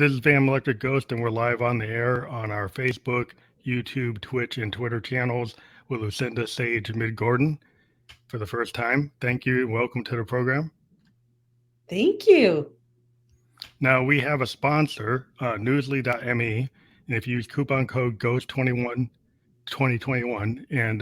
This is Van Electric Ghost, and we're live on the air on our Facebook, YouTube, Twitch, and Twitter channels with Lucinda Sage-Midgorden for the first time. Thank you and welcome to the program. Thank you. Now, we have a sponsor, Newsly.me, and if you use coupon code GHOST21, 2021, and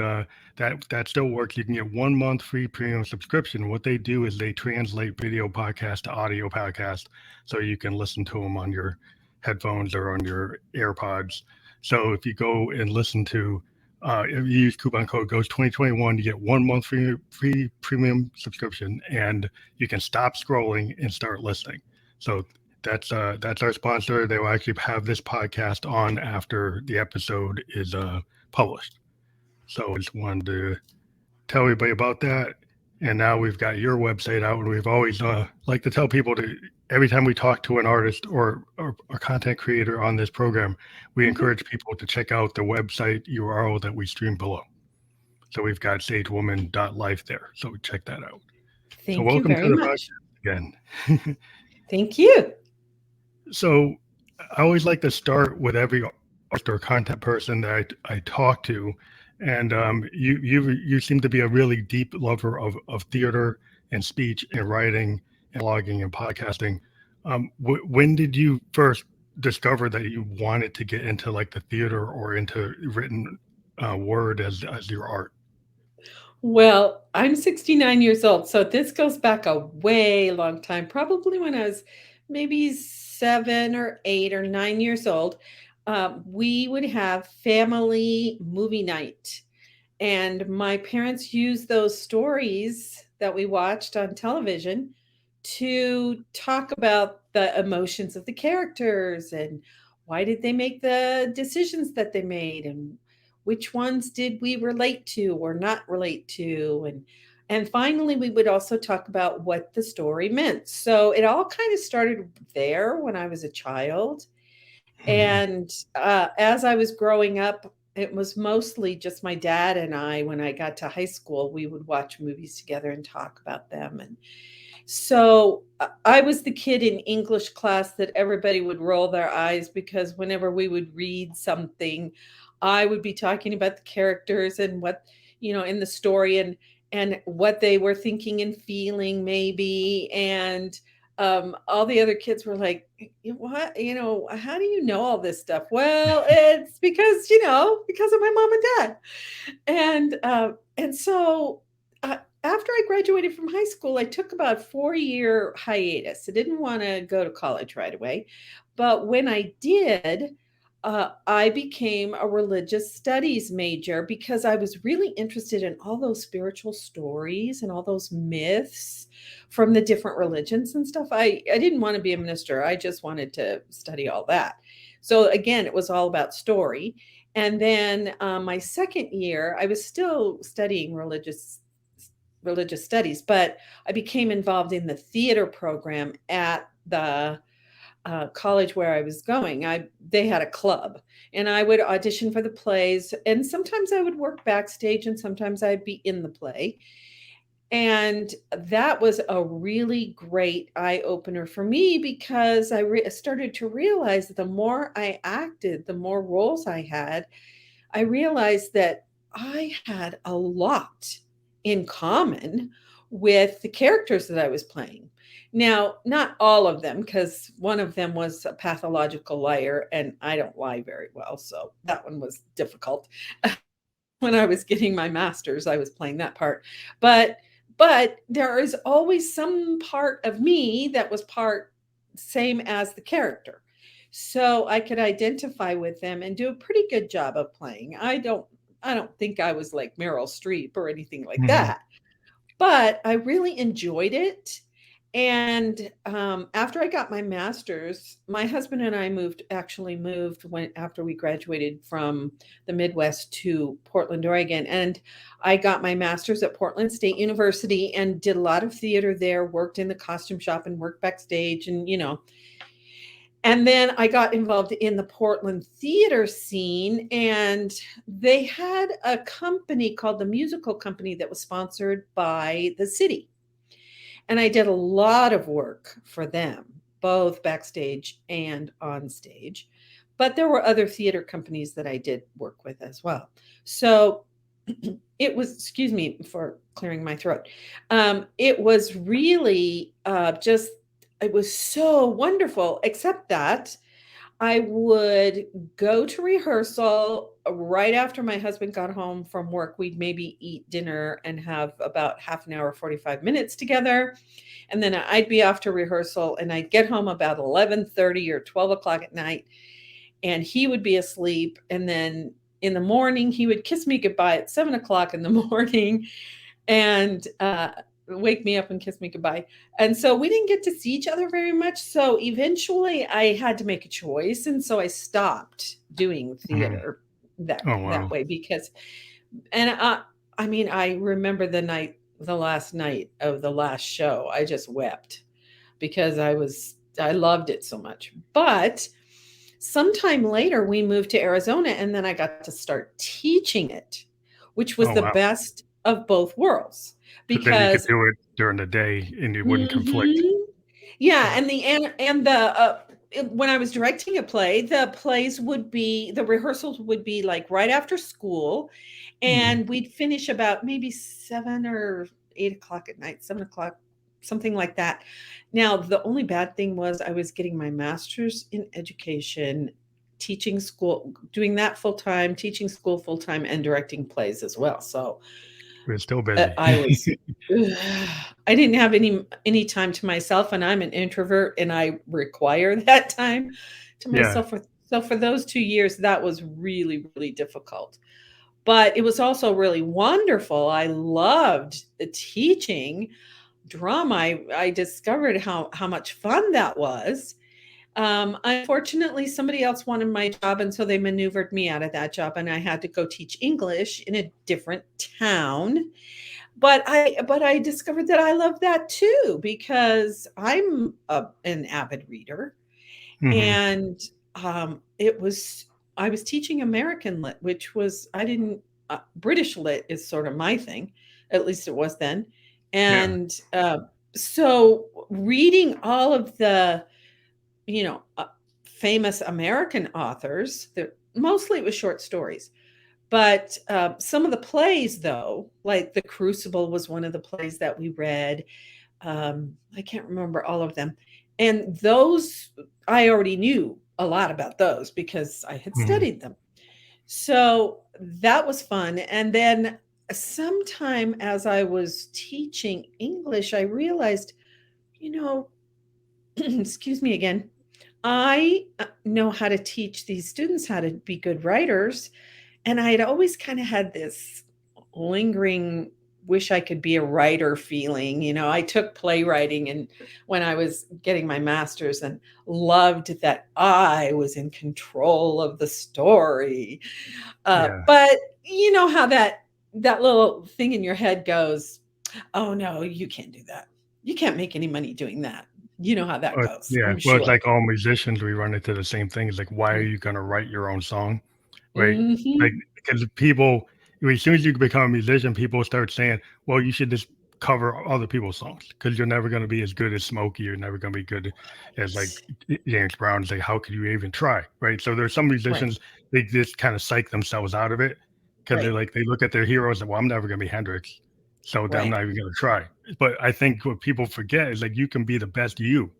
that still works. You can get 1 month free premium subscription. What they do is they translate video podcast to audio podcast, so you can listen to them on your headphones or on your AirPods. So if you go and listen to, if you use coupon code GHOST 2021, you get 1 month free premium subscription, and you can stop scrolling and start listening. So that's our sponsor. They will actually have this podcast on after the episode is published. So I just wanted to tell everybody about that. And now we've got your website out, and we've always like to tell people to, every time we talk to an artist or a content creator on this program, we encourage people to check out the website URL that we stream below. So we've got sagewoman.life there. So check that out. Thank so welcome you very to the much. podcast again. Thank you. So I always like to start with every artist or content person that I talk to, and you seem to be a really deep lover of theater and speech and writing and blogging and podcasting. When did you first discover that you wanted to get into like the theater or into written word as your art? Well, I'm 69 years old, so this goes back a way long time, probably when I was maybe 7 or 8 or 9 years old. We would have family movie night, and my parents used those stories that we watched on television to talk about the emotions of the characters and why did they make the decisions that they made and which ones did we relate to or not relate to, and finally we would also talk about what the story meant. So it all kind of started there when I was a child. And as I was growing up, it was mostly just my dad and I. When I got to high school, we would watch movies together and talk about them. And so I was the kid in English class that everybody would roll their eyes because whenever we would read something, I would be talking about the characters and what, in the story and what they were thinking and feeling maybe. And all the other kids were like, what, how do you know all this stuff? Well, it's because of my mom and dad. And so after I graduated from high school, I took about a 4-year hiatus. I didn't want to go to college right away. But when I did, I became a religious studies major because I was really interested in all those spiritual stories and all those myths from the different religions and stuff. I didn't want to be a minister. I just wanted to study all that. So again, it was all about story. And then my second year, I was still studying religious studies, but I became involved in the theater program at the college where I was going. They had a club, and I would audition for the plays, and sometimes I would work backstage, and sometimes I'd be in the play. And that was a really great eye opener for me because I started to realize that the more I acted, the more roles I had. I realized that I had a lot in common with the characters that I was playing. Now, not all of them, because one of them was a pathological liar, and I don't lie very well. So that one was difficult. When I was getting my master's, I was playing that part. But there is always some part of me that was part same as the character. So I could identify with them and do a pretty good job of playing. I don't think I was like Meryl Streep or anything like that, but I really enjoyed it. And after I got my master's, my husband and I moved after we graduated from the Midwest to Portland, Oregon. And I got my master's at Portland State University and did a lot of theater there, worked in the costume shop and worked backstage and, and then I got involved in the Portland theater scene, and they had a company called the Musical Company that was sponsored by the city. And I did a lot of work for them. both backstage and on stage. But there were other theater companies that I did work with as well. So it was, excuse me for clearing my throat. It was really just, it was so wonderful, except that I would go to rehearsal right after my husband got home from work. We'd maybe eat dinner and have about half an hour, 45 minutes together. And then I'd be off to rehearsal and I'd get home about 11:30 or 12 o'clock at night, and he would be asleep. And then in the morning, he would kiss me goodbye at 7 o'clock in the morning and wake me up and kiss me goodbye. And so we didn't get to see each other very much. So eventually I had to make a choice. And so I stopped doing Mhm. theater that Oh, that wow. way because, and I mean, I remember the last night of the last show, I just wept because I loved it so much. But sometime later, we moved to Arizona, and then I got to start teaching it, which was Oh, the wow. best of both worlds So then you could because do it during the day and it wouldn't conflict. mhm. Yeah, Yeah. and the when I was directing a play, the rehearsals would be like right after school, Mhm. and we'd finish about maybe 7 or 8 o'clock at night, 7 o'clock, something like that. Now, the only bad thing was I was getting my master's in education, teaching school, doing that full time, teaching school full time, and directing plays as well. So We're still busy. I was I didn't have any time to myself, and I'm an introvert, and I require that time to Yeah. myself. So for those 2 years, that was really, really difficult. But it was also really wonderful. I loved the teaching drama. I discovered how much fun that was. Unfortunately, somebody else wanted my job, and so they maneuvered me out of that job, and I had to go teach English in a different town. But I discovered that I love that too because an avid reader, Mhm. and it was I was teaching American lit, which was I didn't British lit is sort of my thing, at least it was then, Yeah. and so reading all of the you know famous American authors, that mostly it was short stories, but some of the plays, though, like The Crucible was one of the plays that we read. I can't remember all of them. And those, I already knew a lot about those because I had Mhm. studied them. So that was fun. And then sometime as I was teaching English, I realized, you know, excuse me again, I know how to teach these students how to be good writers, and I had always kind of had this lingering wish I could be a writer feeling. I took playwriting and when I was getting my master's and loved that I was in control of the story. Yeah. But you know how that little thing in your head goes, "Oh no, you can't do that. You can't make any money doing that." You know how that goes, Yeah. I'm Well, it's sure. like all musicians, we run into the same thing. It's like, why are you gonna write your own song? Right? Like, Mhm. because people, as soon as you become a musician, people start saying, well, you should just cover other people's songs because you're never going to be as good as Smokey. You're never going to be good as like James Brown. It's like, how could you even try? Right. So there's some Right, musicians, they just kind of psych themselves out of it because right, they look at their heroes and, well, I'm never going to be Hendrix. So I'm right, not even going to try. But I think what people forget is like, you can be the best you,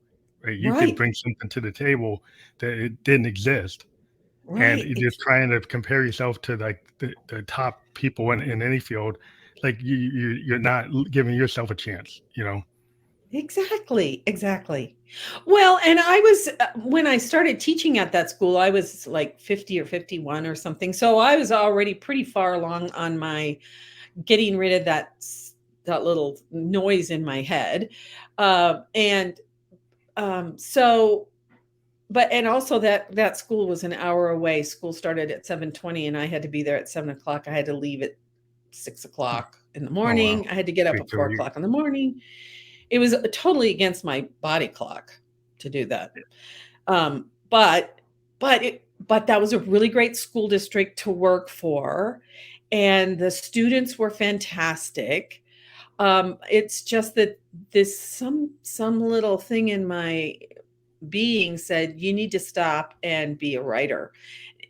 right? You could right, bring something to the table that it didn't exist, and right. you're just trying to compare yourself to like the top people in any field, like you're not giving yourself a chance, you know. Exactly, exactly. Well, and I was when I started teaching at that school, I was like 50 or 51 or something. So I was already pretty far along on my getting rid of that little noise in my head. And so but and also that school was an hour away. School started at 7:20 and I had to be there at 7 o'clock. I had to leave at 6 o'clock in the Oh, wow. morning. I had to get up Big at 4 commute. o'clock in the morning. It was totally against my body clock to do that. But but that was a really great school district to work for, and the students were fantastic. It's just that this some little thing in my being said, you need to stop and be a writer.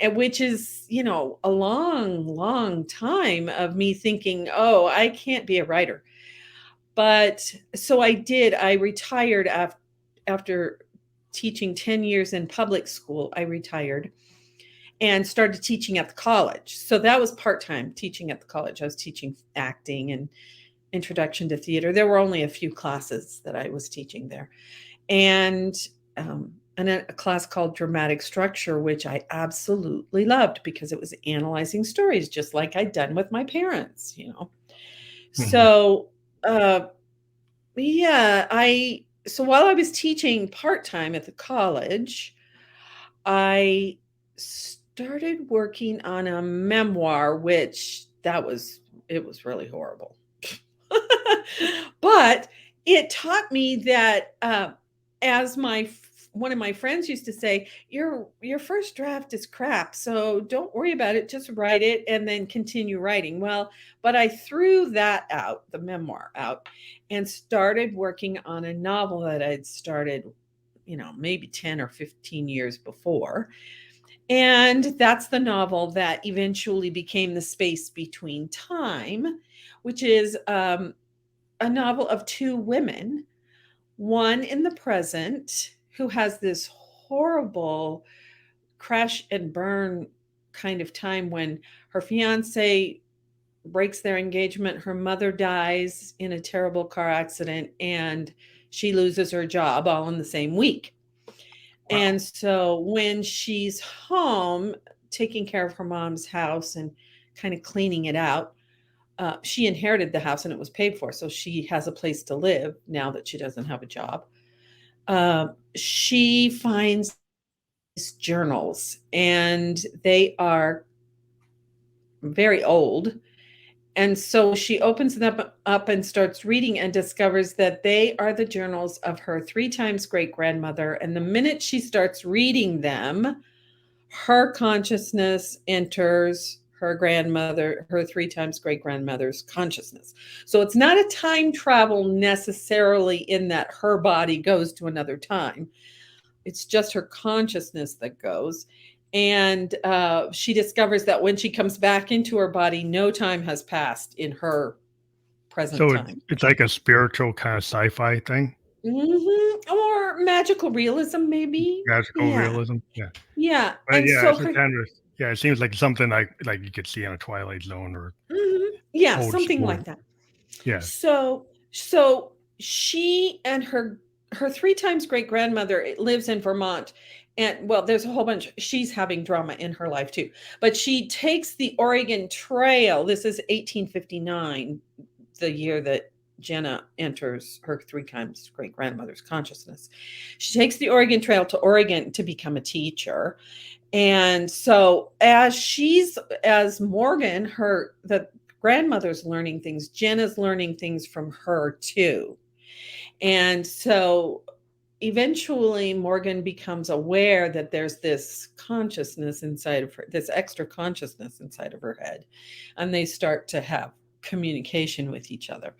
And which is, a long, long time of me thinking, oh, I can't be a writer. But so I did. I retired after teaching 10 years in public school. I retired and started teaching at the college. So that was part-time teaching at the college. I was teaching acting and introduction to theater. There were only a few classes that I was teaching there. And a class called dramatic structure, which I absolutely loved because it was analyzing stories just like I'd done with my parents. So so while I was teaching part-time at the college, I started working on a memoir, which it was really horrible. But it taught me that, as one of my friends used to say, your first draft is crap, so don't worry about it, just write it and then continue writing. Well, but I threw that out, the memoir out, and started working on a novel that I'd started, maybe 10 or 15 years before. And that's the novel that eventually became The Space Between Time, which is a novel of two women, one in the present who has this horrible crash and burn kind of time when her fiance breaks their engagement, her mother dies in a terrible car accident, and she loses her job all in the same week. Wow. And so when she's home taking care of her mom's house and kind of cleaning it out, she inherited the house and it was paid for, so she has a place to live now that she doesn't have a job. She finds these journals, and they are very old. And so she opens them up and starts reading and discovers that they are the journals of her 3 times great-grandmother. And the minute she starts reading them, her consciousness enters her 3 times great-grandmother's consciousness. So it's not a time travel necessarily in that her body goes to another time. It's just her consciousness that goes. And she discovers that when she comes back into her body, no time has passed in her present time. It's like a spiritual kind of sci-fi thing? Mm-hmm. Or magical realism, maybe. Magical realism? Yeah. Yeah. But And yeah, so it seems like something like you could see on a Twilight Zone or yeah, old something school. like that. Yeah. So she and her 3 times great-grandmother lives in Vermont. And well, there's a whole bunch. She's having drama in her life too. But she takes the Oregon Trail. This is 1859, the year that Jenna enters her 3 times great-grandmother's consciousness. She takes the Oregon Trail to Oregon to become a teacher. And so as Morgan, the grandmother's learning things, Jenna's learning things from her too. And so eventually Morgan becomes aware that there's this consciousness inside of her, this extra consciousness inside of her head, and they start to have communication with each other.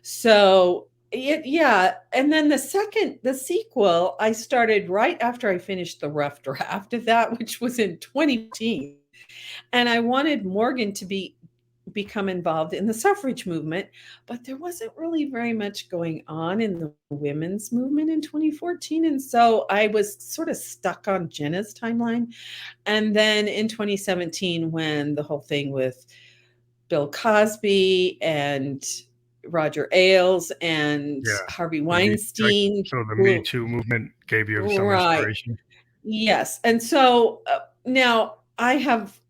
So and then the sequel, I started right after I finished the rough draft of that, which was in 2015. And I wanted Morgan to become involved in the suffrage movement, but there wasn't really very much going on in the women's movement in 2014. And so I was sort of stuck on Jenna's timeline. And then in 2017, when the whole thing with Bill Cosby and Roger Ailes and Harvey Weinstein. So the Me Too movement gave you some inspiration. Yes. And so now I have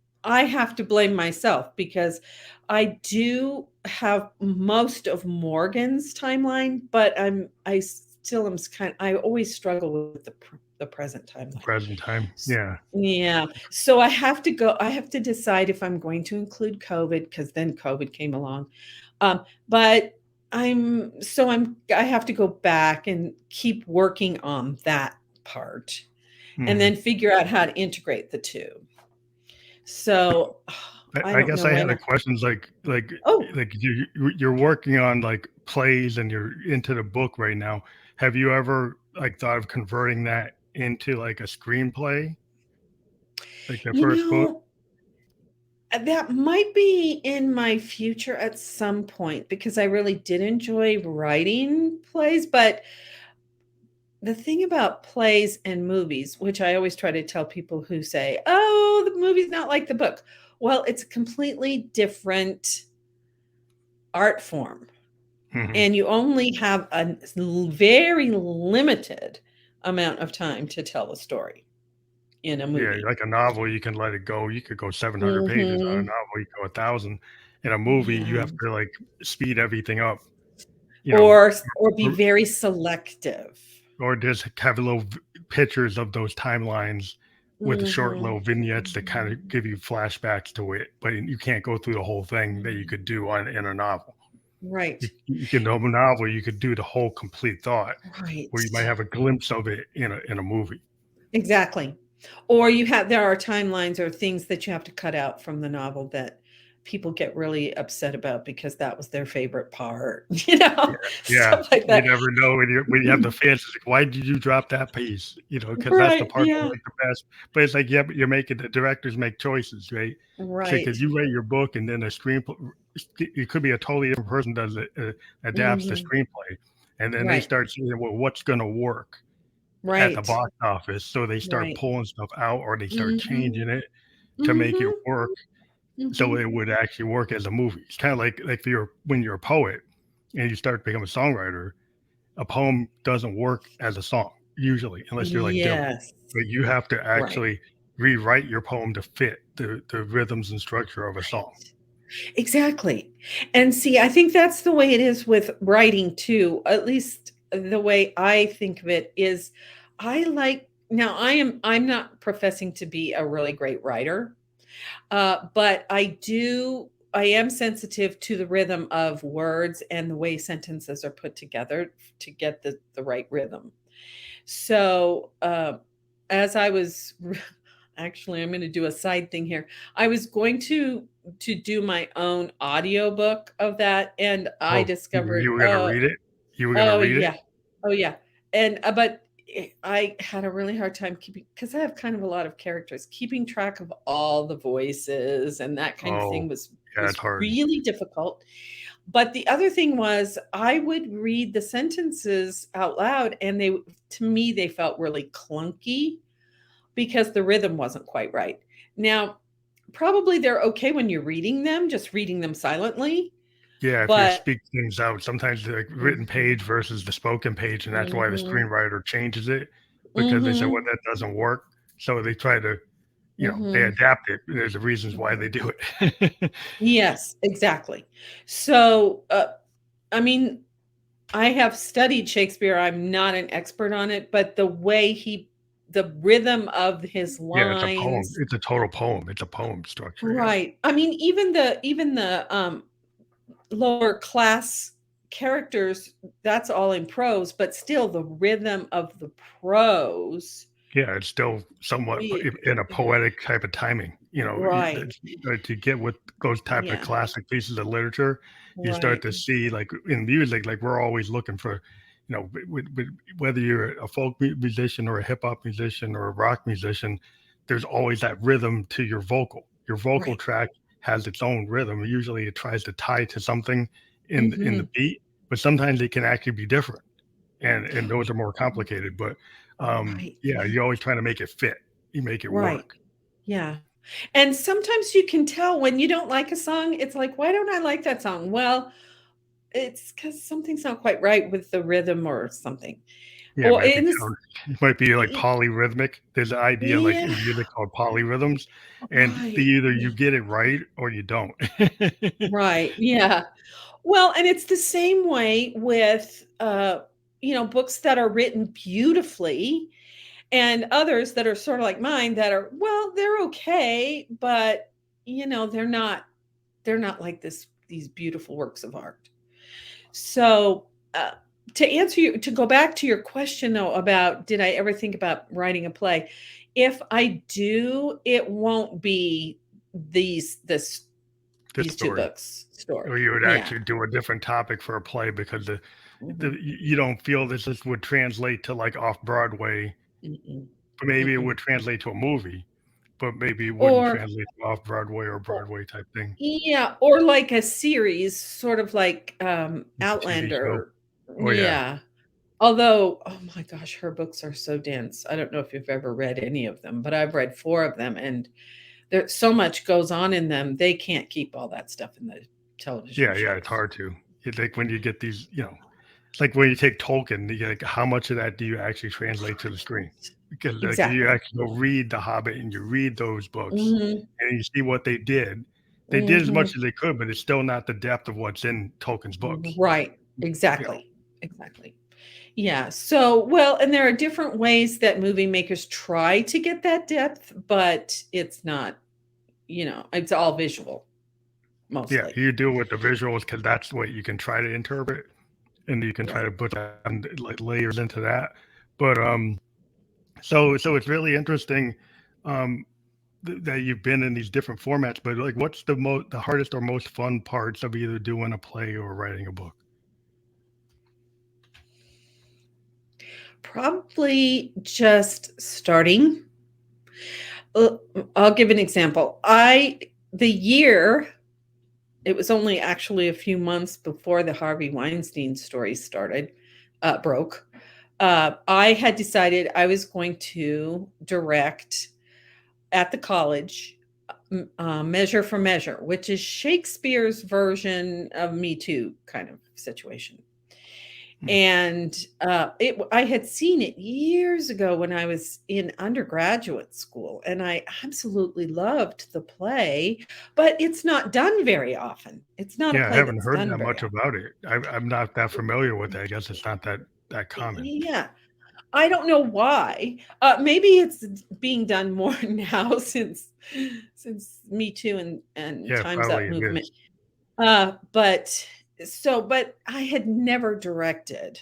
to blame myself because I do have most of Morgan's timeline, but I always struggle with the present timeline. Present time. Yeah. Yeah. So I have to decide if I'm going to include COVID, because then COVID came along. But I have to go back and keep working on that part. And then figure out how to integrate the two. So I guess I had a question like you're working on like plays and you're into the book right now. Have you ever like thought of converting that into like a screenplay, like their You first book? know, that might be in my future at some point because I really did enjoy writing plays. But the thing about plays and movies, which I always try to tell people who say, oh, the movie's not like the book. Well, it's a completely different art form. Hmm. And you only have a very limited amount of time to tell the story in a Yeah, movie. like a novel, you can let it go. You could go 700 pages on a Mhm. novel. You go 1,000. In a movie, you Yeah. have to like speed everything up, you know, Or be or, very selective. or just have little pictures of those timelines with short Mhm. little vignettes that kind of Mhm. give you flashbacks to it. But you can't go through the whole thing that you could do on in a novel. Right. You can know a novel, you could do the whole complete thought, where you might Right. have a glimpse of it in a movie. Exactly. Or there are timelines or things that you have to cut out from the novel that people get really upset about because that was their favorite part, Yeah, yeah. stuff like You that. never know when you have the fans, it's like, "Why did you drop that piece?" Because that's the Right, part I yeah. like the best. But it's like, yeah, but you're making the directors make choices, right? Because Right. you write your book and then a screenplay, it could be a totally different person does it, adapts the Mhm. screenplay, and then they Right. start saying, "Well, what's gonna work at the Right. box office?" So they start Right. pulling stuff out or they start Mhm. changing it to make it Mhm. work so Mhm. it would actually work as a movie. It's kind of like if you're when you're a poet and you start to become a songwriter, a poem doesn't work as a song usually unless you're like Dylan. Yes. But you have to Right. actually rewrite your poem to fit the rhythms and structure of a song. Exactly. And see, I think that's the way it is with writing too. At least the way I think of it is I like now I'm not professing to be a really great writer. But I am sensitive to the rhythm of words and the way sentences are put together to get the right rhythm. So, as I was actually, I'm going to do a side thing here. I was going to do my own audiobook of that, and I Oh, discovered, you were gonna read it? You were gonna oh read it? yeah, oh yeah, and but I had a really hard time keeping because I have kind of a lot of characters, keeping track of all the voices and that kind of Oh, thing yeah, it's was hard. really difficult. But the other thing was I would read the sentences out loud and they to me they felt really clunky because the rhythm wasn't quite right. Now, probably they're okay when you're reading them, just reading them silently, Yeah, if you but speak things out, sometimes the like, written mhm, page versus the spoken page, and that's why the mhm, screenwriter changes it because they said, "Well, mhm, that doesn't work." So they try to, they mhm. adapt it. There's the reasons why they do it. Yes, exactly. So, I mean, I have studied Shakespeare. I'm not an expert on it, but the rhythm of his Yeah, it's a poem. lines, It's a total poem. It's a poem structure. Yeah. right. I mean, even the lower class characters, that's all in prose, but still the rhythm of the prose. Yeah, it's still somewhat we- in a poetic type of timing. Right. To get with those type of Yeah. classic pieces of literature, you start Right. to see like in music, like we're always looking for, whether you're a folk musician or a hip hop musician or a rock musician, there's always that rhythm to your vocal. Your vocal Right. track has its own rhythm. Usually, it tries to tie to something in Hmm. the beat, but sometimes it can actually be different and those are more complicated. But Right. yeah, you're always trying to make it fit. You make it Right. work. Yeah. And sometimes you can tell when you don't like a song, it's like, why don't I like that song? Well, it's because something's not quite right with the rhythm or something. Yeah, it Or might be in this, it might be like polyrhythmic. There's an idea like yeah, in music called polyrhythms, and right. either Yeah. you get it right or you don't. Right. Yeah. Well, and it's the same way with books that are written beautifully and others that are sort of like mine that are, well, they're okay, but they're not like these beautiful works of art. So, to go back to your question though about did I ever think about writing a play? If I do, it won't be these this This these two story, books or story. you would Yeah. actually do a different topic for a play because Mhm. you don't feel this would translate to like off Broadway. Mm-mm. But maybe it Mm-mm. would translate to a movie, but maybe it wouldn't Or, translate to off Broadway or or Broadway type thing, yeah, or like a series, sort of like like a TV show. Outlander. Oh yeah, Yeah. Although, oh my gosh, her books are so dense. I don't know if you've ever read any of them, but I've read 4 of them, and there's so much goes on in them. They can't keep all that stuff in the television yeah, yeah. It's shows. hard to. It's like when you get these, it's like when you take Tolkien, like how much of that do you actually translate to the screen? Because like you Exactly. actually go read The Hobbit and you read those books Mhm. and you see what they did. They did as much Mhm. as they could, but it's still not the depth of what's in Tolkien's books. Right. You know, Exactly. Exactly. Yeah. So, well, and there are different ways that movie makers try to get that depth, but it's not, it's all visual yeah, mostly. you deal with the visuals because that's what you can try to interpret, and you can try to Right. put that like layers into that. But so it's really interesting um, that you've been in these different formats. But like, what's the hardest or most fun parts of either doing a play or writing a book? Probably just starting. Uh, I'll give an example. The year, it was only actually a few months before the Harvey Weinstein story broke. I had decided I was going to direct at the college Measure for Measure, which is Shakespeare's version of Me Too kind of situation. Hmm. And I had seen it years ago when I was in undergraduate school, and I absolutely loved the play, but it's not done very often. It's not a Yeah, I play haven't that's heard done that very much often. about it. I'm not that familiar with it. I guess it's not that common. Yeah, I don't know why. Maybe it's being done more now since Me Too and Yeah, Time's probably Up it movement. is. But but I had never directed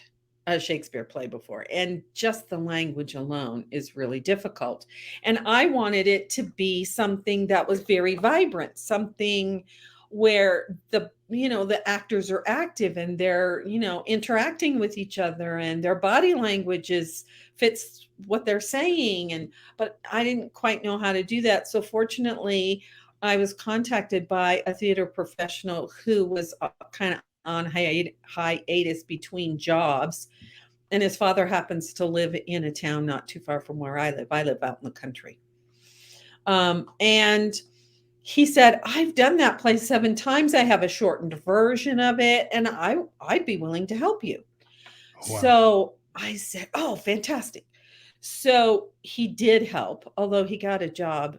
a Shakespeare play before, and just the language alone is really difficult. And I wanted it to be something that was very vibrant, something where the actors are active and they're, interacting with each other and their body language fits what they're saying. But I didn't quite know how to do that. So fortunately, I was contacted by a theater professional who was kind of on hiatus between jobs. And his father happens to live in a town not too far from where I live. I live out in the country. And he said, I've done that play 7 times. I have a shortened version of it, and I'd be willing to help you. Oh, wow. So I said, oh, fantastic. So he did help, although he got a job.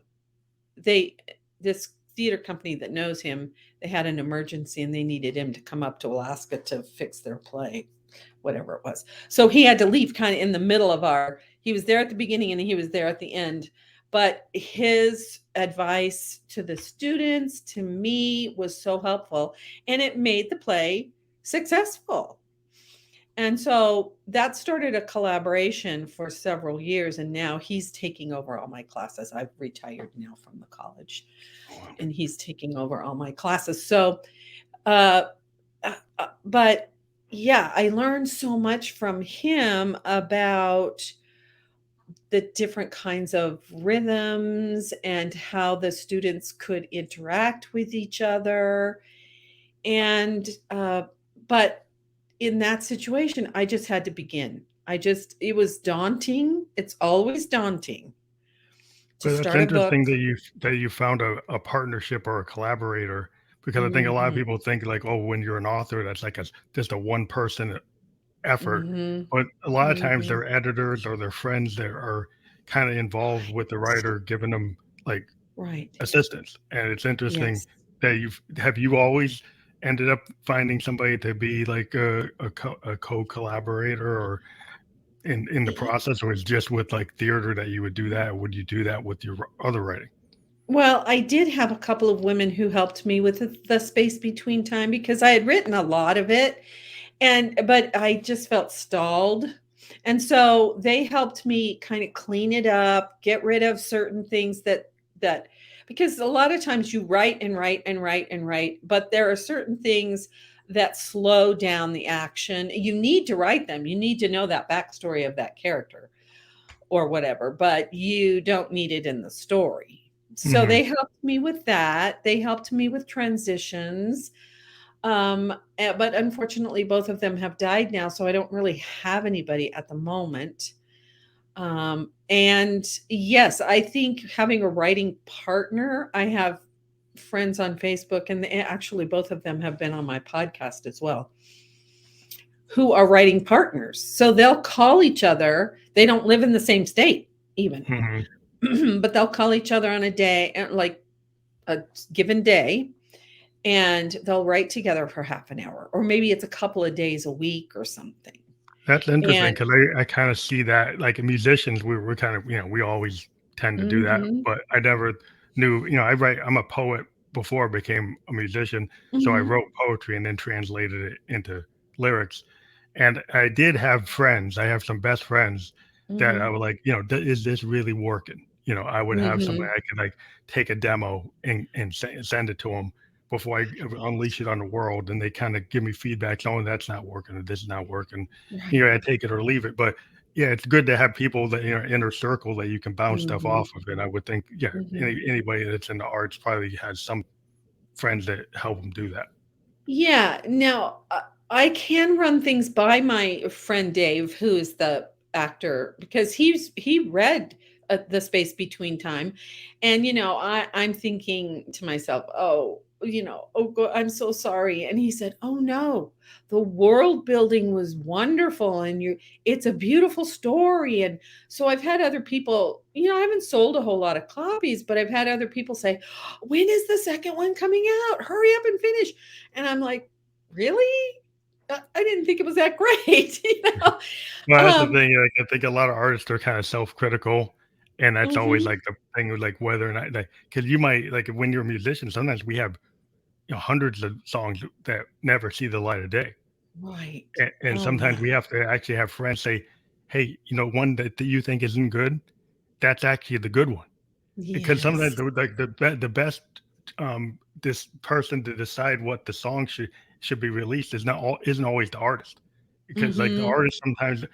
This theater company that knows him, they had an emergency and they needed him to come up to Alaska to fix their play, whatever it was. So he had to leave kind of in the middle of he was there at the beginning and he was there at the end. But his advice to the students, to me, was so helpful, and it made the play successful. And so that started a collaboration for several years. And now he's taking over all my classes. I've retired now from the college, Oh, wow. and he's taking over all my classes. So, but yeah, I learned so much from him about the different kinds of rhythms and how the students could interact with each other. And, but in that situation, I just had to begin. It was daunting. It's always daunting to But that's start a interesting book. that you found a partnership or a collaborator because I think a lot of Mhm. people think like, oh, when you're an author, that's like just a one person effort. Mhm. But a lot of times Mhm. their editors or their friends that are kind of involved with the Right. writer, giving them like Right. assistance. And it's interesting Yes. that you always ended up finding somebody to be like a co-collaborator or in the process, or is just with like theater that you would do that? Or would you do that with your other writing? Well, I did have a couple of women who helped me with the space between time because I had written a lot of it, but I just felt stalled. And so they helped me kind of clean it up, get rid of certain things that because a lot of times you write and write and write and write, but there are certain things that slow down the action. You need to write them. You need to know that backstory of that character, or whatever, but you don't need it in the story. So Hmm. they helped me with that. They helped me with transitions. But unfortunately, both of them have died now, so I don't really have anybody at the moment. And yes, I think having a writing partner, I have friends on Facebook, and actually both of them have been on my podcast as well, who are writing partners. So they'll call each other. They don't live in the same state even, Hmm. but they'll call each other on a day, like a given day, and they'll write together for half an hour, or maybe it's a couple of days a week or something. That's interesting And because I kind of see that like in musicians, we're kind of, we always tend to do that, mhm, but I never knew, I'm a poet before I became a musician. So I mhm, wrote poetry and then translated it into lyrics. And I did have friends. I have some best friends that I mhm, would like, is this really working? I would have something mhm. I could like take a demo and send it to them before I unleash it on the world. And they kind of give me feedback. Oh, that's not working, or this is not working. Right. I take it or leave it. But yeah, it's good to have people that inner circle that you can bounce stuff Mhm, off of. And I would think, yeah, mhm. anybody that's in the arts probably has some friends that help them do that. Yeah. Now, I can run things by my friend Dave, who is the actor, because he read the space between time, and I'm thinking to myself, oh, I'm so sorry, and he said, oh no, the world building was wonderful, and it's a beautiful story, and so I've had other people, I haven't sold a whole lot of copies, but I've had other people say, when is the second one coming out? Hurry up and finish. And I'm like, really? I didn't think it was that great, Well, that's the Um, thing. Like, I think a lot of artists are kind of self-critical, and that's always mhm. like the thing with like whether or not, like, because you might like when you're a musician, sometimes we have hundreds of songs that never see the light of day, Right. and Oh, sometimes yeah. we have to actually have friends say, "Hey, one that you think isn't good, that's actually the good one." Because sometimes Yes. the best this person to decide what the song should be released isn't always the artist, because like the Mhm. artist sometimes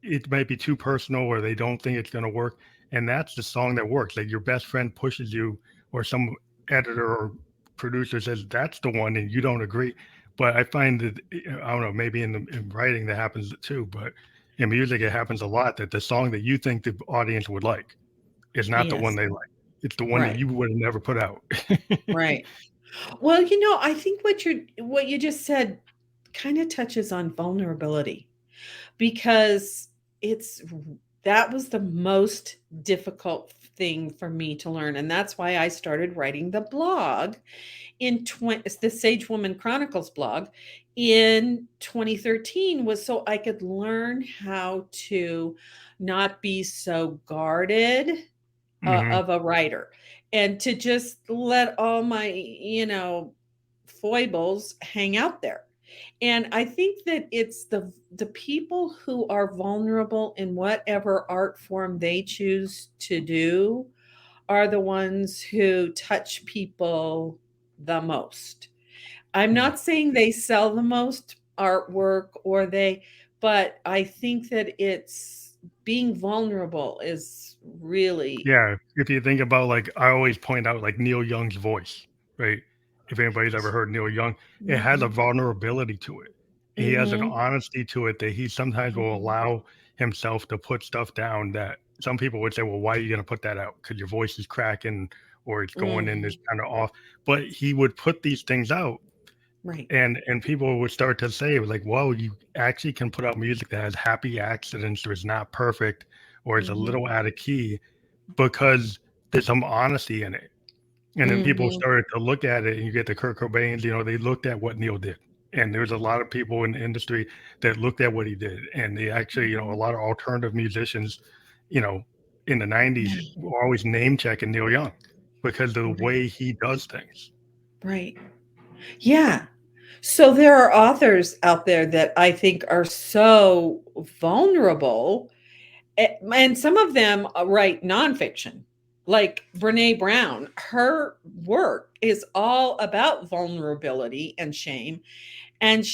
it might be too personal or they don't think it's going to work, and that's the song that works. Like your best friend pushes you, or some editor or producer says that's the one and you don't agree. But I find that, I don't know, maybe in writing that happens too, but in music it happens a lot that the song that you think the audience would like is not the one Yes. they like. It's the one that Right. you would have never put out. Right. Well, I think what you just said kind of touches on vulnerability, because it's that was the most difficult thing for me to learn, and that's why I started writing the blog it's the Sage Woman Chronicles blog in 2013, was so I could learn how to not be so guarded Hmm. of a writer, and to just let all my foibles hang out there. And I think that it's the people who are vulnerable in whatever art form they choose to do are the ones who touch people the most. I'm Yeah. not saying they sell the most artwork, but I think that it's being vulnerable is really. Yeah, if you think about, like, I always point out, like, Neil Young's voice, right? If anybody's ever heard Neil Young, it has a Mhm, vulnerability to it. He has an mhm, honesty to it that he sometimes will mhm, allow himself to put stuff down that some people would say, "Well, why are you gonna put that out? Because your voice is cracking or it's going in this mhm. kinda off." But he would put these things out, Right. and people would start to say, like, "Whoa, you actually can put out music that has happy accidents or is not perfect or is a Mhm, little out of key." Because there's some honesty in it. And then people mhm, started to look at it, and you get the Kurt Cobains, they looked at what Neil did. And there's a lot of people in the industry that looked at what he did. And they actually, a mhm. lot of alternative musicians, you know, in the 90s Yeah, were always name checking Neil Young because of the right, way he does things. right. Yeah. So there are authors out there that I think are so vulnerable, and some of them write nonfiction, like Brene Brown. Her work is all about vulnerability and shame, and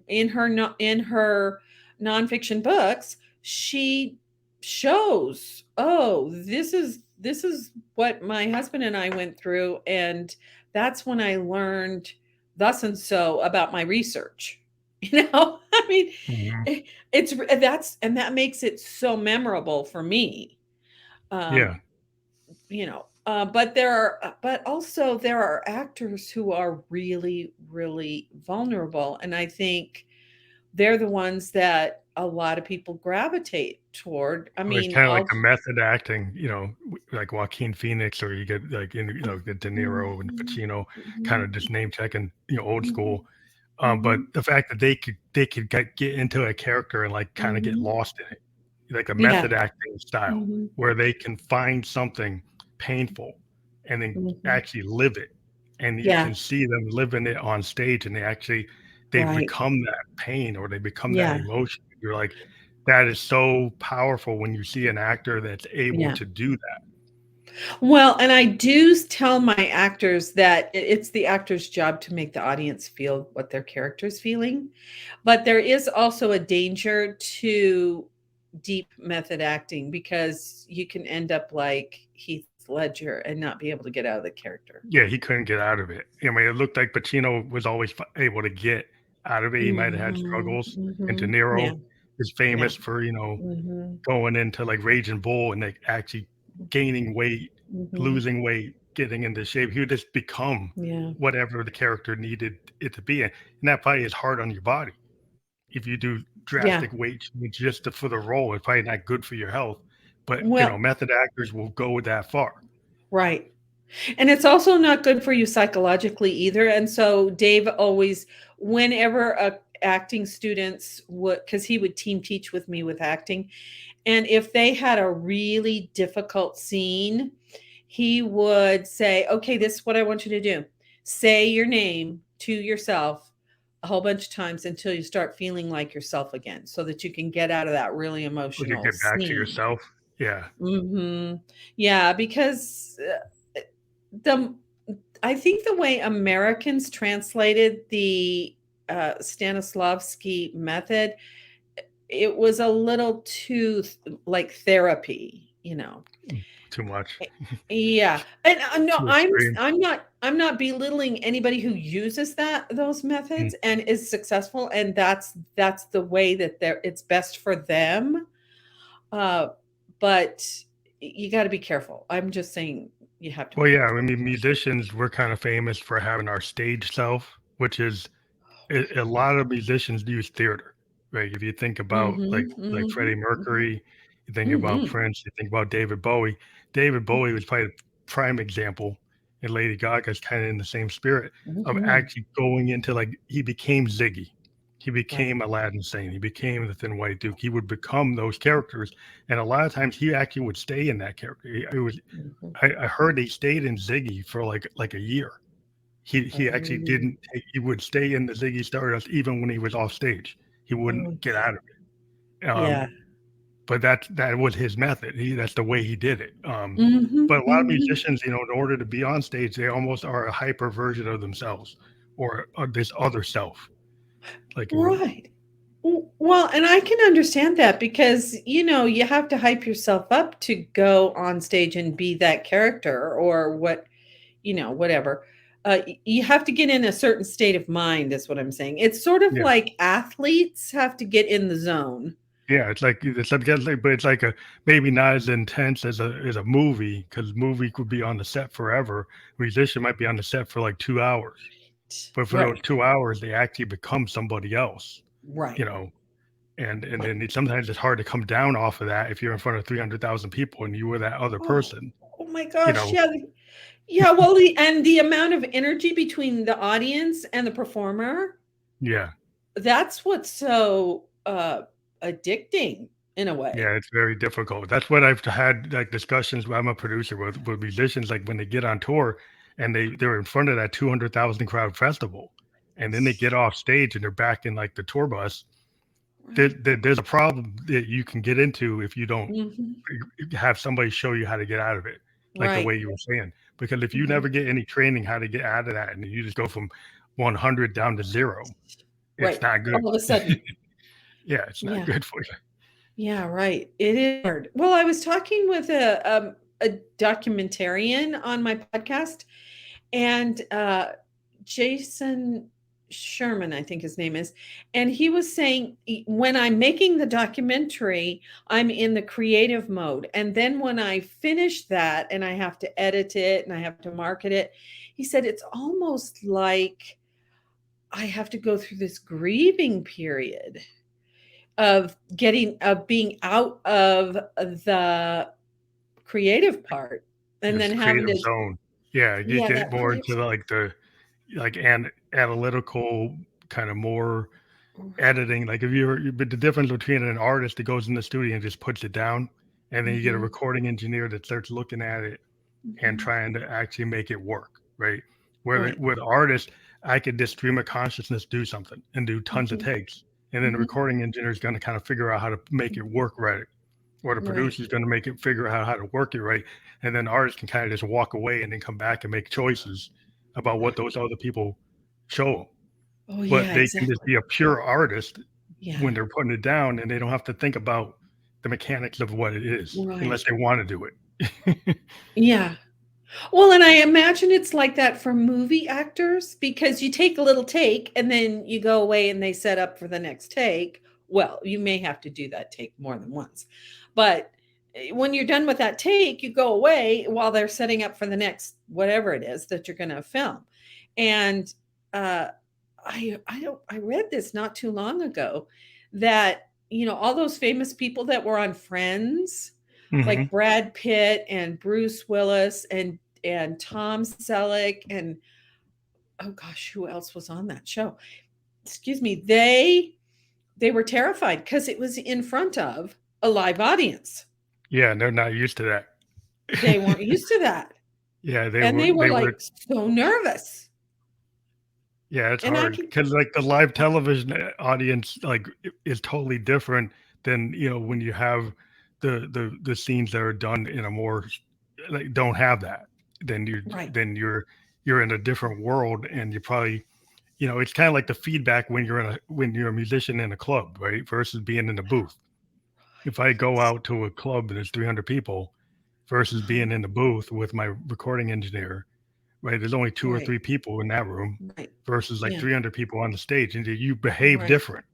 in her nonfiction books, she shows, oh, this is what my husband and I went through, and that's when I learned thus and so about my research. I mean, Mhm. that makes it so memorable for me. Yeah. Um, but also there are actors who are really, really vulnerable, and I think they're the ones that a lot of people gravitate toward. I Well, it's mean, kind of like all the method acting, like Joaquin Phoenix, or you get like the De Niro and Mhm, Pacino, kind mhm, of just name checking, old mhm, school. But mhm, the fact that they could get into a character and like kind of get mhm. lost in it, like a Yeah. method acting style, Mhm, where they can find something painful and then mhm. actually live it, and you Yeah, can see them living it on stage, and they've right. become that pain or they become that Yeah, emotion. You're like, that is so powerful when you see an actor that's able yeah. to do that. Well, and I do tell my actors that it's the actor's job to make the audience feel what their character's feeling. But there is also a danger to deep method acting because you can end up like Heath Ledger and not be able to get out of the character. Yeah, he couldn't get out of it. I mean, it looked like Pacino was always able to get out of it. He might have had Mhm, struggles, and De mhm. Yeah, Niro is yeah. famous for Mhm, going into like Raging Bull and like actually gaining weight, mhm. losing weight, getting into shape. He would just become Yeah, whatever the character needed it to be, and that probably is hard on your body. If you do yeah. drastic weight change just for the role, it's probably not good for your health. But Well, method actors will go that far. right. And it's also not good for you psychologically either. And so Dave always, whenever acting students would, because he would team teach with me with acting, and if they had a really difficult scene, he would say, "Okay, this is what I want you to do. Say your name to yourself a whole bunch of times until you start feeling like yourself again, so that you can get out of that really Would you emotional get back to scene." yourself? Yeah. Yeah, because the I think the way Americans translated the Stanislavski method, it was a little too like therapy. Too much. Yeah, and no, Too I'm extreme. I'm not I'm not belittling anybody who uses those Mm. methods and is successful, and that's the way that it's best for them. Uh, but you got to be careful. I'm just saying you have to Well, be yeah, careful. I mean, musicians, we're kind of famous for having our stage self, which is a lot of musicians use theater, right? If you think about Mhm, like Freddie mhm, mhm, Mercury, you think about mhm, Prince, you think about David Bowie. David Bowie was probably the prime example, and Lady Gaga's kind of in the same spirit of mhm. actually going into like he became Ziggy. He Right. became Aladdin Sane. He became the Thin White Duke. He would become those characters, and a lot of times he actually would stay in that character. It was Mhm. I heard he stayed in Ziggy for like a year. He actually Oh, didn't take, he would stay in the Ziggy Stardust even when he was off stage. He wouldn't oh, get out of it. yeah. But that was his method. That's the way he did it. Mhm, But a lot of mhm. musicians, in order to be on stage, they almost are a hyper version of themselves or this other self. Like, Right. Well, and I can understand that because, you have to hype yourself up to go on stage and be that character or whatever. You have to get in a certain state of mind, is what I'm saying. It's sort of yeah, like athletes have to get in the zone. yeah. But it's like a maybe not as intense as a movie because movie could be on the set forever. Musician might be on the set for like 2 hours. But for those Right. 2 hours, they actually become somebody else, you Right. know, and then sometimes it's hard to come down off of that if you're in front of 300,000 people and you were that other Oh, person, oh my you gosh. know? Yeah. Yeah. Well, the amount of energy between the audience and the performer, Yeah. that's what's so addicting in a Yeah, way. it's very difficult. That's what I've had like discussions. I'm a producer with musicians, like when they get on tour and they're in front of that 200,000 crowd festival, and then they get off stage and they're back in like the tour bus. Right. There's a problem that you can get into if you don't Mhm. have somebody show you how to get out of it, like the Right. way you were saying. Because if you Mhm. never get any training how to get out of that, and you just go from 100 down to zero, it's Right. not good. All of a sudden. Yeah, it's not Yeah. good for you. Yeah, right. It is hard. Well, I was talking with a documentarian on my podcast, and Jason Sherman, I think his name is, and he was saying when I'm making the documentary, I'm in the creative mode, and then when I finish that and I have to edit it and I have to market it, he said it's almost like I have to go through this grieving period of being out of the creative part and This then having creative to, zone. Yeah, you yeah, get that more creative. into the like analytical kind of more editing. Like if but the difference between an artist that goes in the studio and just puts it down, and then you get a Mhm, recording engineer that starts looking at it and mhm. trying to actually make it work, right? Where Right. with artists, I could just stream of consciousness do something and do tons of Mhm, takes, and then the mhm. recording engineer is going to kind of figure out how to make it work right, or the Right, producer is going to make it figure out how to work it right, and then the artist can kind of just walk away and then come back and make choices about what those other people show them. oh, But yeah, they can just exactly. be a pure artist Yeah, when they're putting it down, and they don't have to think about the mechanics of what it is unless right. they want to do it. Yeah. Well, and I imagine it's like that for movie actors because you take a little take and then you go away and they set up for the next take. Well, you may have to do that take more than once. But when you're done with that take, you go away while they're setting up for the next whatever it is that you're going to film. And uh I read this not too long ago that all those famous people that were on Friends, Hmm. like Brad Pitt and Bruce Willis and Tom Selleck and oh gosh, who else was on that show? Excuse me. They were terrified because it was in front of a live audience. Yeah, they're not used to They that. weren't used to that. Yeah, And they were they were like so nervous. yeah, it's And I hard can because like the live television audience is totally different than when you have the scenes that are done in a more like don't have that. Then right, you're in a different world, and you probably it's kind of like the feedback when you're a musician in a club, right? Versus being in a booth. If I go right, out to a club and there's 300 people versus uh-huh, being in the booth with my recording engineer, right? There's only two or right, three people in that room right. versus like Yeah, 300 people on the stage, and you behave right. different.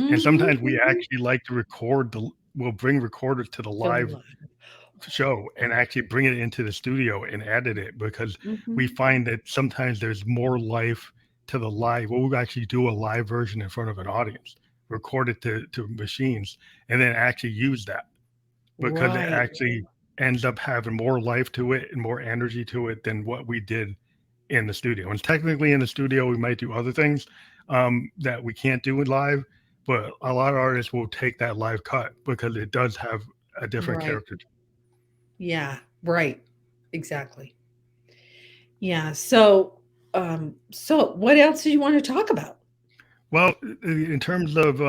And Mhm, sometimes we mhm. actually like to we'll bring recorders to the To live live. show and actually bring it into the studio and edit it because we Mhm. find that sometimes there's more life to the live. We'll actually do a live version in front of an audience, record it to machines, and then actually use that because it Right, actually ends up having more life to it and more energy to it than what we did in the studio. And technically, in the studio, we might do other things that we can't do in live, but a lot of artists will take that live cut because it does have a different right. character. Yeah, right. Exactly. Yeah, so what else do you wanna talk about? Well, in terms of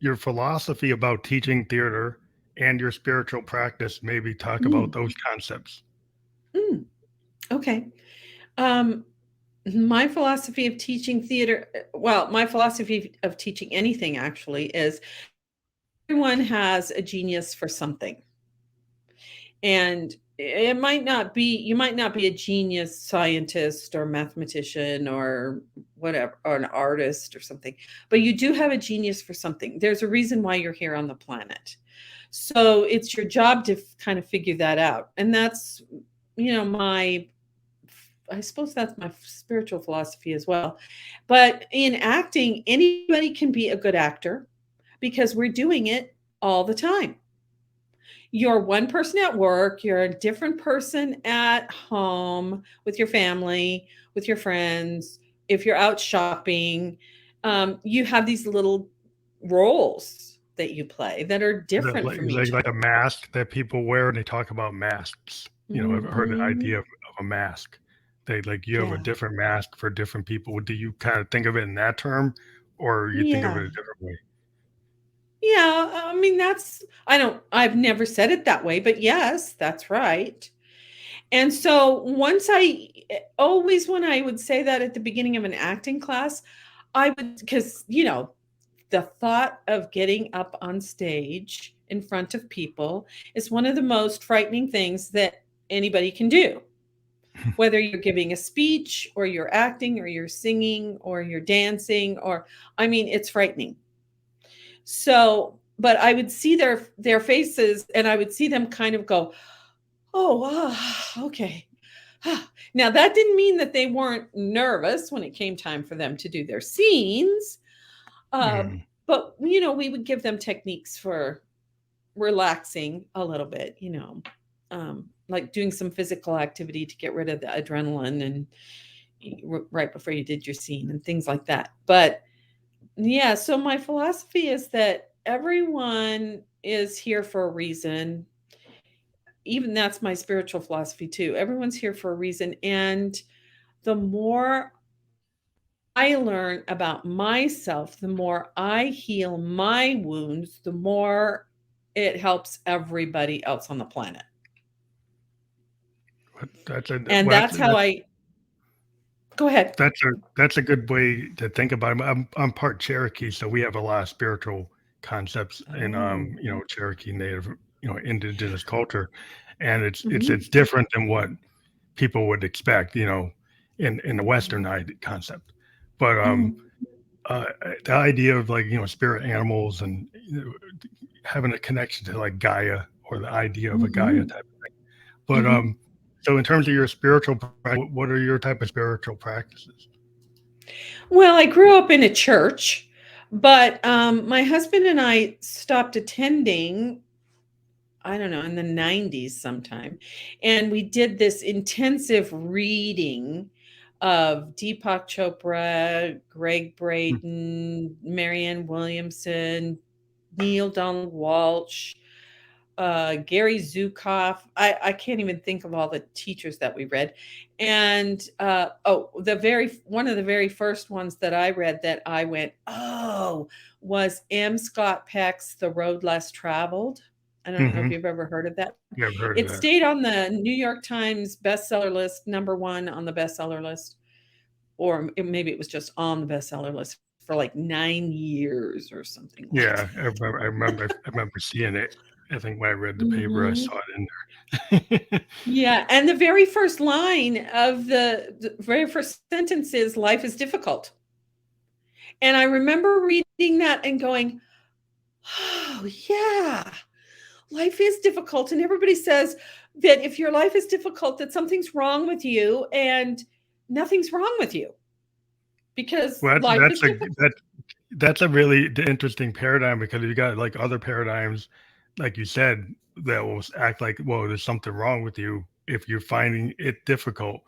your philosophy about teaching theater and your spiritual practice, maybe talk about Mm, those concepts. mm, okay. Um, my philosophy of teaching theater well, my philosophy of teaching anything actually is everyone has a genius for something. And it might not be you might not be a genius scientist or mathematician or whatever or an artist or something, but you do have a genius for something. There's a reason why you're here on the planet. So it's your job to kind of figure that out. And that's my I suppose that's my spiritual philosophy as well. But in acting, anybody can be a good actor because we're doing it all the time. You're one person at work, you're a different person at home with your family, with your friends, if you're out shopping, you have these little roles that you play that are different from each Like a other. mask that people wear, and they talk about masks. I've heard the idea Mhm. of a mask. They like you have a Yeah. different mask for different people. Do you kind of think of it in that term, or you think of Yeah. it a different way? Yeah, I mean, I've never said it that way, but yes, that's right. And so always when I would say that at the beginning of an acting class, I would, because, the thought of getting up on stage in front of people is one of the most frightening things that anybody can do. Whether you're giving a speech or you're acting or you're singing or you're dancing, or I mean, it's frightening. So, but I would see their faces and I would see them kind of go, "Oh, wow, okay." Now, that didn't mean that they weren't nervous when it came time for them to do their scenes. Mm. But, we would give them techniques for relaxing a little bit, like doing some physical activity to get rid of the adrenaline and right before you did your scene and things like that. But yeah, so my philosophy is that everyone is here for a reason. Even that's my spiritual philosophy too. Everyone's here for a reason. And the more I learn about myself, the more I heal my wounds, the more it helps everybody else on the planet. That's a And well, that's how I go ahead. that's a good way to think about it. I'm part Cherokee, so we have a lot of spiritual concepts in Oh. Cherokee Native indigenous culture, and Mhm. it's different than what people would expect, in the Western concept. But Mhm. uh, the idea of like spirit animals and having a connection to like Gaia or the idea of a Gaia Mhm. type. But Mhm. so in terms of your spiritual practice, what are your type of spiritual practices? Well, I grew up in a church, but my husband and I stopped attending, I don't know, in the 90s sometime. And we did this intensive reading of Deepak Chopra, Greg Hmm. Braden, Marianne Williamson, Neil Donald Walsh, Gary Zukav. I can't even think of all the teachers that we read. And one of the very first ones that I read that I went, oh, was M. Scott Peck's The Road Less Traveled. I don't know if Hmm. you've ever heard of that. Yeah, I've heard of It that. stayed on the New York Times bestseller list, number one on the bestseller list, or maybe it was just on the bestseller list for like 9 years or something like Yeah, I remember seeing it. I think when I read the paper, I that. saw it in there. Yeah, and the very first line of the very first sentence is life is difficult. And I remember reading that and going, "Oh, yeah. Life is difficult." And everybody says that if your life is difficult that something's wrong with you, and nothing's wrong with you because Well, life is difficult. that's a really interesting paradigm because you got like other paradigms, like you said, that will act like, well, there's something wrong with you if you're finding it difficult.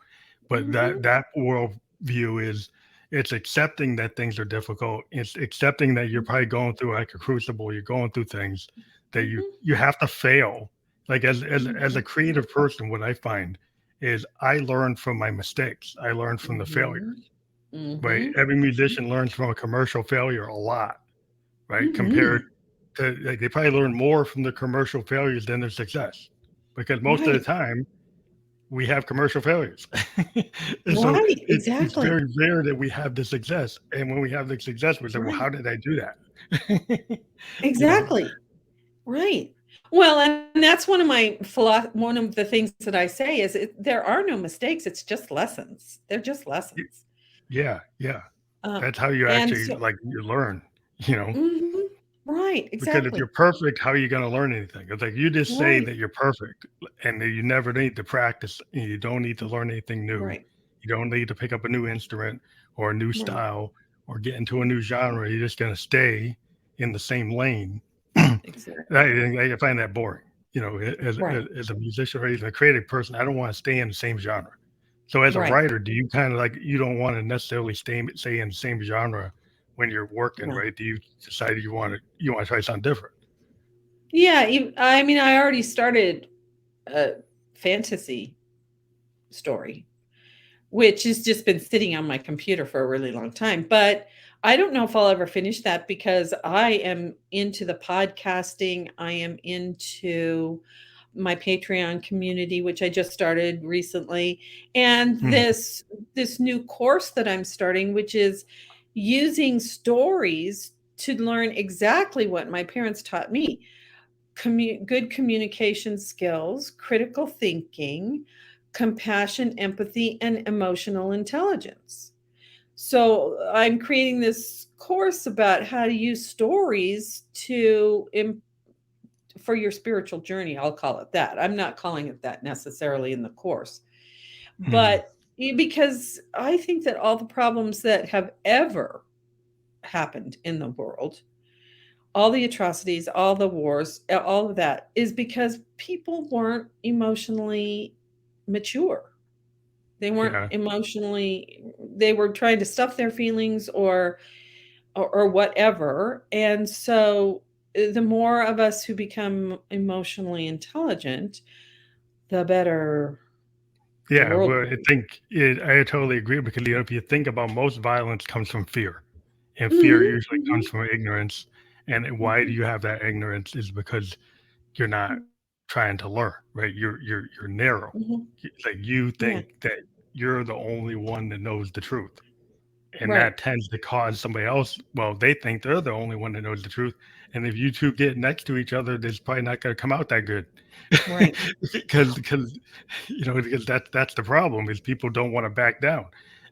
But Mhm, that world view is it's accepting that things are difficult. It's accepting that you're probably going through like a crucible. You're going through things that mhm, you have to fail. Like as a mhm, creative person, what I find is I learn from my mistakes. I learn from the failure, mhm, right? mhm, Every musician learns from a commercial failure a lot, right? Compared mhm. to like they probably learn more from the commercial failures than their success, because most of the Right, time we have commercial failures, and so right, it's exactly, very rare that we have the success. And when we have the success, we say, "Well, right, how did I do that?" you know, exactly. Right. Well, and that's one of the things that I say is there are no mistakes. It's just lessons. They're just Y- lessons. yeah, yeah, Um, that's how you and actually so, like you learn. You know, mhm, right, Because if you're exactly. perfect, how are you going to learn anything? It's like you just say Right, that you're perfect and that you never need to practice and you don't need to learn anything new. right, You don't need to pick up a new instrument or a new right, style or get into a new genre. You're just going to stay in the same lane. exactly. I find that boring. Right, As a musician or even a creative person, I don't want to stay in the same genre. So as a right. writer, do you kind of like you don't want to necessarily stay in the same genre when you're working, No. right? Do you decide you want to try something different? Yeah, I mean, I already started a fantasy story, which has just been sitting on my computer for a really long time. But I don't know if I'll ever finish that because I am into the podcasting. I am into my Patreon community, which I just started recently, and Mhm. this new course that I'm starting, which is using stories. to learn exactly what my parents taught me: good communication skills, critical thinking, compassion, empathy, and emotional intelligence. So I'm creating this course about how to use stories for your spiritual journey. I'll call it that. I'm not calling it that necessarily in the course, Hmm. but because I think that all the problems that have ever happened in the world, all the atrocities, all the wars, all of that is because people weren't emotionally mature. They weren't Yeah. emotionally, they were trying to stuff their feelings or whatever. And so the more of us who become emotionally intelligent, the better the Yeah, world well, will be. I totally agree because if you think about most violence comes from fear, and fear Mhm, usually mhm, comes from ignorance. And why do mhm, you have that ignorance is because you're not trying to learn, right? You're narrow. mhm. Like you Yeah, think that you're the only one that knows the truth, and right, that tends to cause somebody else. Well, they think they're the only one that knows the truth, and if you two get next to each other, it's probably not going to come out that good, right, because because that's the problem is people don't want to back down,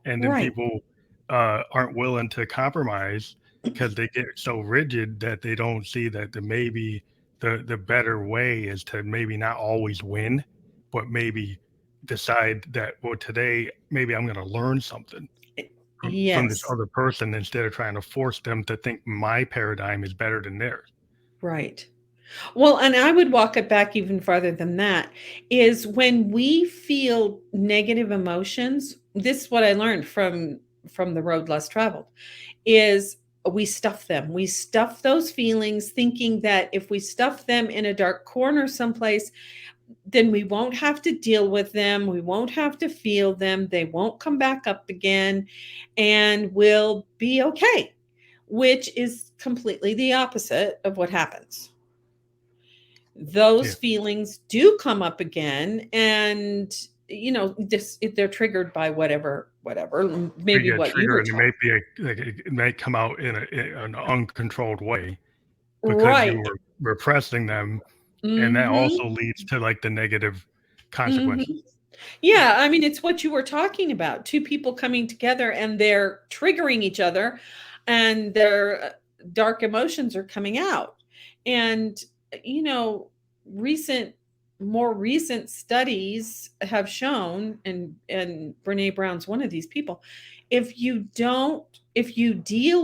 and then right. people aren't willing to compromise because they get so rigid that they don't see that maybe the better way is to maybe not always win, but maybe decide that, well, today maybe I'm going to learn something from this Yes, other person instead of trying to force them to think my paradigm is better than theirs. right. Well, and I would walk it back even farther than that, is when we feel negative emotions, this is what I learned from the road less traveled, is we stuff them. We stuff those feelings thinking that if we stuff them in a dark corner someplace, then we won't have to deal with them. We won't have to feel them. They won't come back up again and we'll be okay, which is completely the opposite of what happens. Yeah, Those feelings do come up again, and this, if they're triggered by whatever, you maybe get what you were triggered, and it taught. may be like it may come out in an uncontrolled way because you Right. were repressing them, and that Mhm. also leads to like the negative Mhm. consequences. Yeah, I mean, it's what you were talking about. Two people coming together and they're triggering each other and their dark emotions are coming out. And you know, recent more recent studies have shown, and Brené Brown's one of these people, if you deal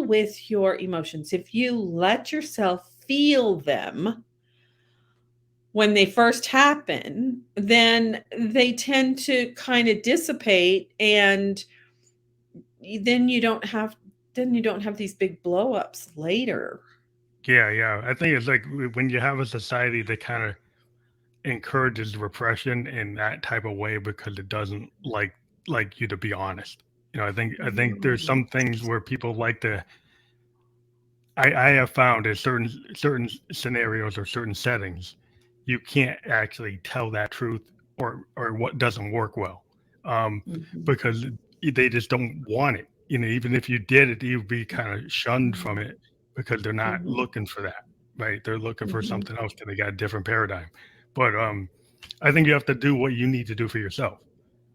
with your emotions, if you let yourself feel them when they first happen, then they tend to kind of dissipate, and then you don't have these big blow ups later. Yeah, yeah. I think it's like when you have a society that kind of encourages repression in that type of way because it doesn't like you to be honest. I think there's Mm, some things where people like to. I have found in certain scenarios or certain settings, you can't actually tell that truth or what doesn't work well, um, mhm, because they just don't want it. Even if you did it, you'd be kind of shunned from mhm, it because they're not mhm, looking for that, right? They're looking for mhm, something else because they got a different paradigm. But I think you have to do what you need to do for yourself.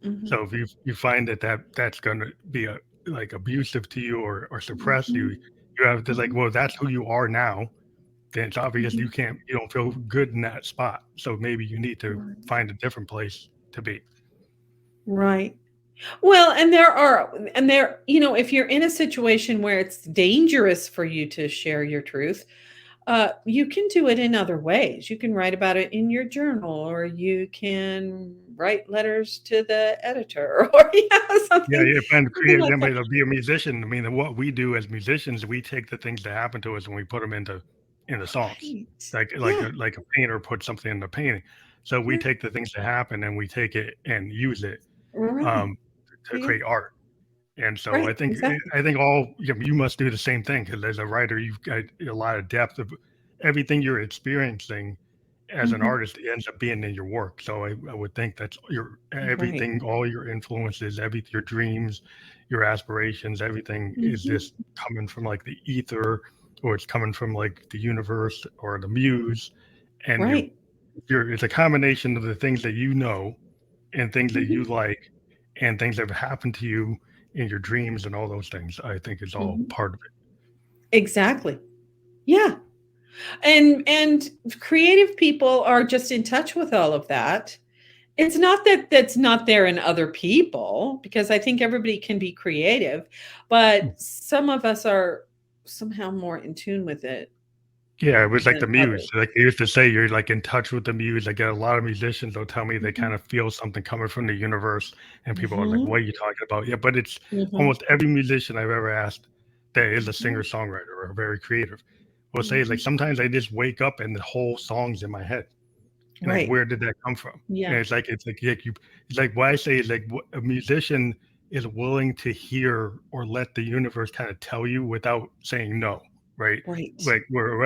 mhm, So if you find that's going to be like abusive to you or suppress you, mhm, you have to like, mhm, well, that's who you are now. Then it's obvious mhm. you don't feel good in that spot. So maybe you need to Right. find a different place to be. Right. Well, and there, if you're in a situation where it's dangerous for you to share your truth, you can do it in other ways. You can write about it in your journal, or you can write letters to the editor, or Yeah, something, you find something create like that. somebody to be a musician. I mean, what we do as musicians, we take the things that happen to us and we put them into songs, Right. like like Yeah. a, like a painter puts something in the painting. So we Yeah. take the things that happen and we take it and use it Right. um, to Yeah. create art. And so I Right. think Exactly. I think you must do the same thing because as a writer, you've got a lot of depth of everything you're experiencing as an Hmm. artist ends up being in your work. So I would think that's your Right. everything, all your influences, your dreams, your aspirations, everything is Hmm. just coming from like the ether or it's coming from like the universe or the muse, and Right. it's a combination of the things that you know and things that you Mhm. like and things that have happened to you in your dreams and all those things. I think is all Mhm. part of it. Exactly. Yeah. And creative people are just in touch with all of that. It's not that that's not there in other people, because I think everybody can be creative, but some of us are somehow more in tune with it Yeah, it was like the than muse. others. Like they used to say, you're like in touch with the muse. I get a lot of musicians. They'll tell me they kind Mhm. of feel something coming from the universe, and people are like, Mhm. "What are you talking about?" Yeah, but it's Mhm. almost every musician I've ever asked that is a Mhm. singer songwriter or very creative will say like Mhm. sometimes I just wake up and the whole song's in my head, and like Right. where did that come from? And Yeah. it's like you. It's like what I say is like a musician is willing to hear or let the universe kind of tell you without saying no, right? Right. Like where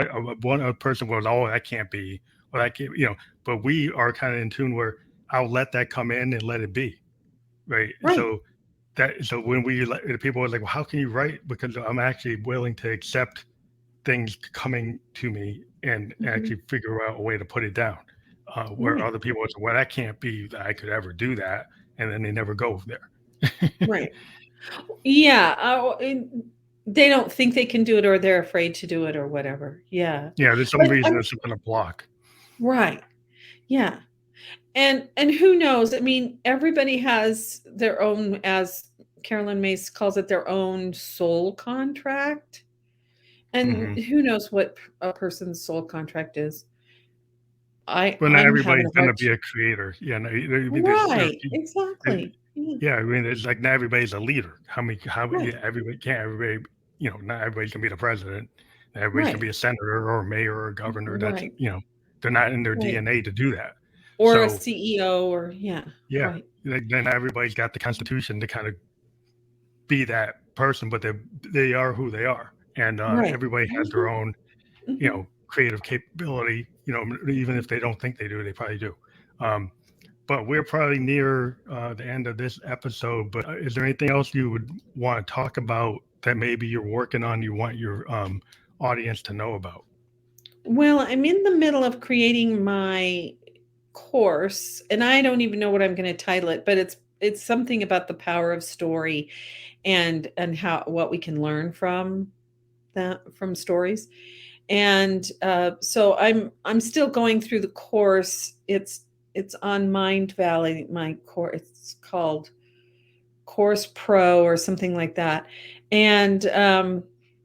one a person goes, oh, that can't be, or that can't, But we are kind of in tune where I'll let that come in and let it be, right? Right. So when people are like, well, how can you write? Because I'm actually willing to accept things coming to me and Mhm. actually figure out a way to put it down. Where Right. other people say, well, that can't be that I could ever do that, and then they never go there. Right. Yeah, and they don't think they can do it, or they're afraid to do it, or whatever. Yeah. Yeah, there's some But reason I'm it's going to block. right. Yeah. And who knows? I mean, everybody has their own, as Carolyn Mace calls it, their own soul contract. And Hmm. who knows what a person's soul contract is? But not I'm having everybody's a going to hard be a creator. Yeah, no, right, there- exactly. Yeah, yeah. I mean, it's like not everybody's a leader. right, Yeah, everybody can't. Everybody, not everybody can be the president. Not everybody can right, be a senator or a mayor or a governor. That's right, they're not in their right. DNA to do that. Or a So CEO, or yeah, yeah, right, like, then everybody's got the constitution to kind of be that person, but they are who they are, and right. everybody has their Mhm, own mhm. creative capability. Even if they don't think they do, they probably do. Um, but we're probably near the end of this episode. But is there anything else you would want to talk about that maybe you're working on? You want your audience to know about? Well, I'm in the middle of creating my course, and I don't even know what I'm gonna title it, but it's something about the power of story, and how what we can learn from stories. And so I'm still going through the course. It's on Mind Valley. My course, it's called Course Pro or something like that. And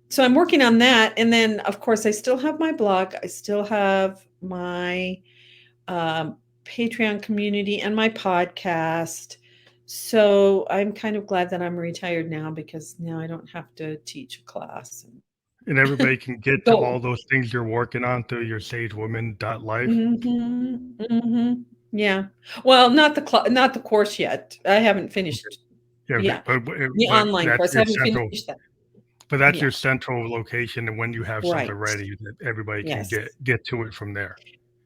so I'm working on that. And then, of course, I still have my blog. I still have my um, Patreon community and my podcast. So I'm kind of glad that I'm retired now, because now I don't have to teach a class And and everybody can get to go. all those things you're working on through your sagewoman.life. Mhm, mhm. Yeah. Well, not the course yet. I haven't finished. Yeah, Yeah. The but online that's course, I your haven't central. finished that. But that's Yeah. your central location, and when you have something Right. ready, that everybody can Yes. get to it from there.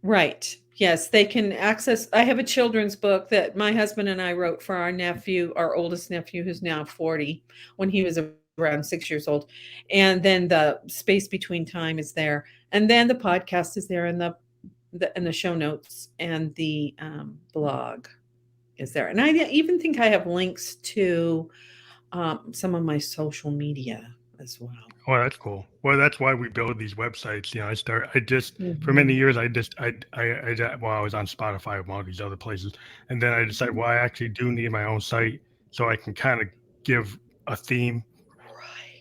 Right. Yes, they can access. I have a children's book that my husband and I wrote for our nephew, our oldest nephew, who's now 40, when he was around 6 years old. And then the Space Between Time is there. And then the podcast is there, and the show notes, and the blog is there. And I even think I have links to some of my social media as well. Well, that's cool. Well, that's why we build these websites. I just for many Mhm. years well, I was on Spotify and all these other places, and then I decided, Mhm. well, I actually do need my own site so I can kind of give a theme.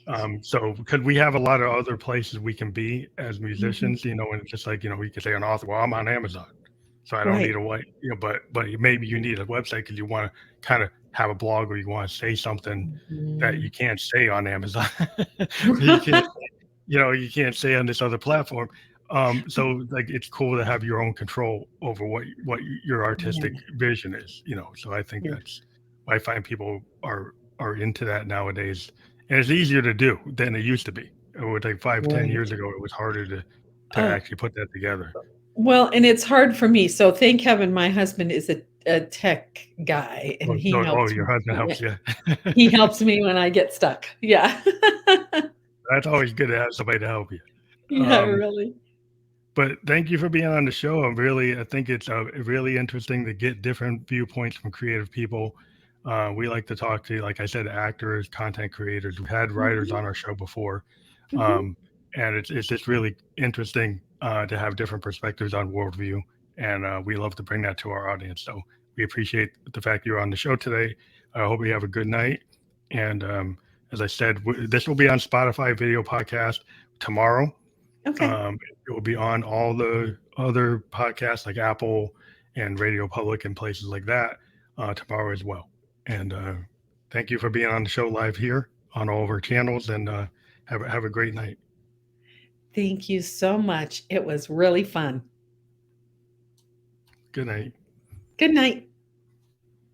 Right. So because we have a lot of other places we can be as Mhm. musicians, and it's just like we could say an author, well, I'm on Amazon, so I don't need Right. a white, but maybe you need a website because you want to kind of have a blog or you want to say something that you Mhm. can't say on Amazon. you can't you can't say on this other platform. So like it's cool to have your own control over what your artistic Yeah. vision is. So I think Yeah. that's why I find people are into that nowadays, and it's easier to do than it used to be. It would take 5-10 years Right. ago. It was harder to Uh, actually put that together. well, and it's hard for me. So thank heaven my husband is a tech guy, and Oh, your husband helps you. he helps me when I get stuck. Yeah. That's always good to have somebody to help you. Yeah, really. But thank you for being on the show. I think it's really interesting to get different viewpoints from creative people. We like to talk to, like I said, actors, content creators. We've had writers Mhm, on our show before, mhm. um, and it's just really interesting to have different perspectives on worldview, and we love to bring that to our audience. So we appreciate the fact you're on the show today. I hope you have a good night. And as I said, this will be on Spotify video podcast tomorrow. Okay. Um, it will be on all the other podcasts like Apple and Radio Public and places like that tomorrow as well. And thank you for being on the show live here on all of our channels. And have a great night. Thank you so much. It was really fun. Good night. Good night.